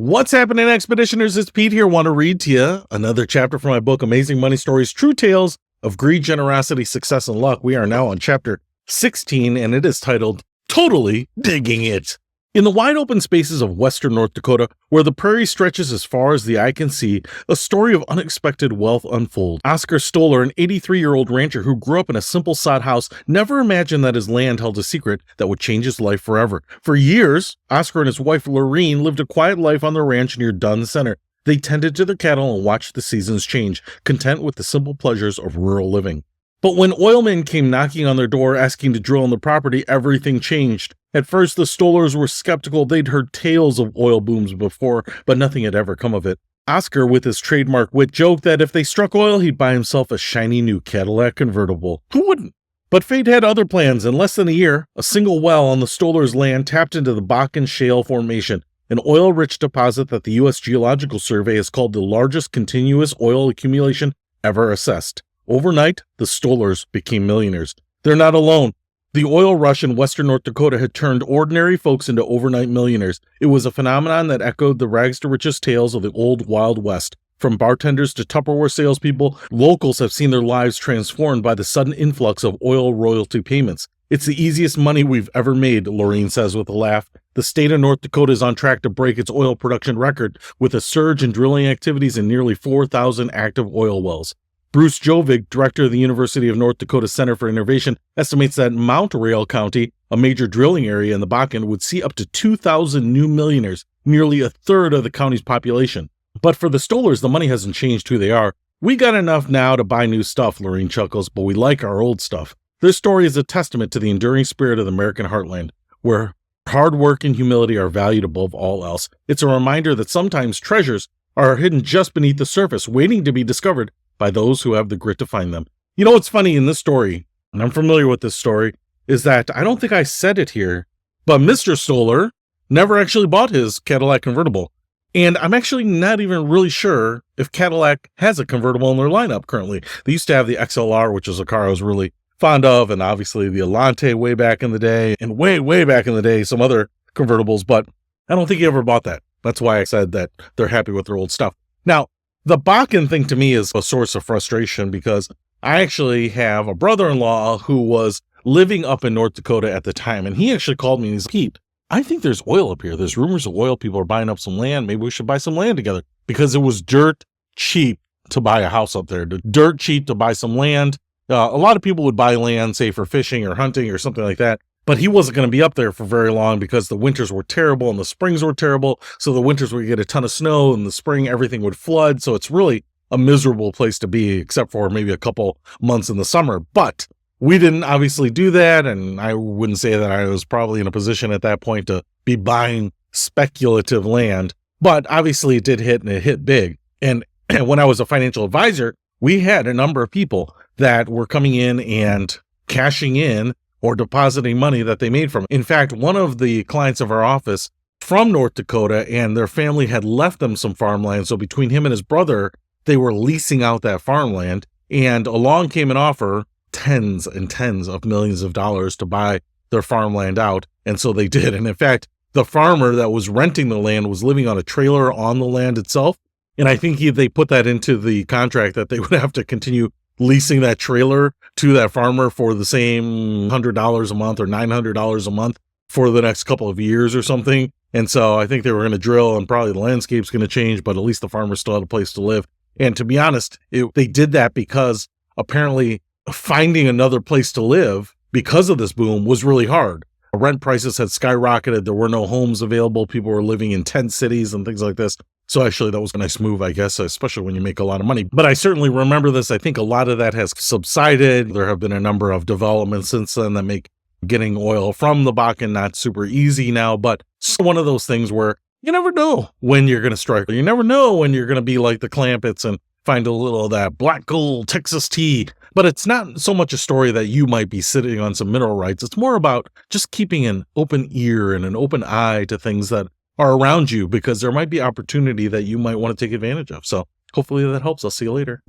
What's happening, Expeditioners? It's Pete here. Want to read to you another chapter from my book, Amazing Money Stories, True Tales of Greed, Generosity, Success, and Luck. We are now on chapter 16, and it is titled, Totally Digging It. In the wide open spaces of western North Dakota, where the prairie stretches as far as the eye can see, a story of unexpected wealth unfolds. Oscar Stoller, an 83-year-old rancher who grew up in a simple sod house, never imagined that his land held a secret that would change his life forever. For years, Oscar and his wife Lorene lived a quiet life on their ranch near Dunn Center. They tended to their cattle and watched the seasons change, content with the simple pleasures of rural living. But when oilmen came knocking on their door asking to drill on the property, everything changed. At first, the Stollers were skeptical. They'd heard tales of oil booms before, but nothing had ever come of it. Oscar, with his trademark wit, joked that if they struck oil, he'd buy himself a shiny new Cadillac convertible. Who wouldn't? But fate had other plans. In less than a year, a single well on the Stollers' land tapped into the Bakken Shale Formation, an oil-rich deposit that the U.S. Geological Survey has called the largest continuous oil accumulation ever assessed. Overnight, the Stollers became millionaires. They're not alone. The oil rush in western North Dakota had turned ordinary folks into overnight millionaires. It was a phenomenon that echoed the rags-to-riches tales of the old Wild West. From bartenders to Tupperware salespeople, locals have seen their lives transformed by the sudden influx of oil royalty payments. It's the easiest money we've ever made, Lorene says with a laugh. The state of North Dakota is on track to break its oil production record with a surge in drilling activities and nearly 4,000 active oil wells. Bruce Jovic, director of the University of North Dakota Center for Innovation, estimates that Mount Royal County, a major drilling area in the Bakken, would see up to 2,000 new millionaires, nearly a third of the county's population. But for the Stollers, the money hasn't changed who they are. We got enough now to buy new stuff, Lorene chuckles, but we like our old stuff. Their story is a testament to the enduring spirit of the American heartland, where hard work and humility are valued above all else. It's a reminder that sometimes treasures are hidden just beneath the surface, waiting to be discovered by those who have the grit to find them. You know what's funny in this story, and I'm familiar with this story, is that I don't think I said it here, but Mr. Stoller never actually bought his Cadillac convertible. And I'm actually not even really sure if Cadillac has a convertible in their lineup currently. They used to have the XLR, which is a car I was really fond of, and obviously the Elante way back in the day, and way back in the day, some other convertibles, but I don't think he ever bought that. That's why I said that they're happy with their old stuff. Now, the Bakken thing to me is a source of frustration because I actually have a brother-in-law who was living up in North Dakota at the time, and he actually called me and he's like, Pete, I think there's oil up here. There's rumors of oil. People are buying up some land. Maybe we should buy some land together because it was dirt cheap to buy a house up there. Dirt cheap to buy some land. A lot of people would buy land, say, for fishing or hunting or something like that. But he wasn't going to be up there for very long because the winters were terrible and the springs were terrible. So the winters would get a ton of snow and the spring, everything would flood. So it's really a miserable place to be, except for maybe a couple months in the summer. But we didn't obviously do that. And I wouldn't say that I was probably in a position at that point to be buying speculative land. But obviously it did hit, and it hit big. And when I was a financial advisor, we had a number of people that were coming in and cashing in or depositing money that they made from it. In fact, one of the clients of our office from North Dakota, and their family had left them some farmland. So between him and his brother, they were leasing out that farmland. And along came an offer, tens and tens of millions of dollars to buy their farmland out. And so they did. And in fact, the farmer that was renting the land was living on a trailer on the land itself. And I think they put that into the contract that they would have to continue leasing that trailer to that farmer for the same $100 a month or $900 a month for the next couple of years or something. And so I think they were going to drill and probably the landscape's going to change, but at least the farmer still had a place to live. And to be honest, they did that because apparently finding another place to live because of this boom was really hard. Rent prices had skyrocketed. There were no homes available. People were living in tent cities and things like this. So actually that was a nice move, I guess, especially when you make a lot of money. But I certainly remember this. I think a lot of that has subsided. There have been a number of developments since then that make getting oil from the Bakken not super easy now. But it's one of those things where you never know when you're going to strike. You never know when you're going to be like the Clampetts and find a little of that black gold Texas tea. But it's not so much a story that you might be sitting on some mineral rights. It's more about just keeping an open ear and an open eye to things that are around you, because there might be opportunity that you might want to take advantage of. So hopefully that helps. I'll see you later.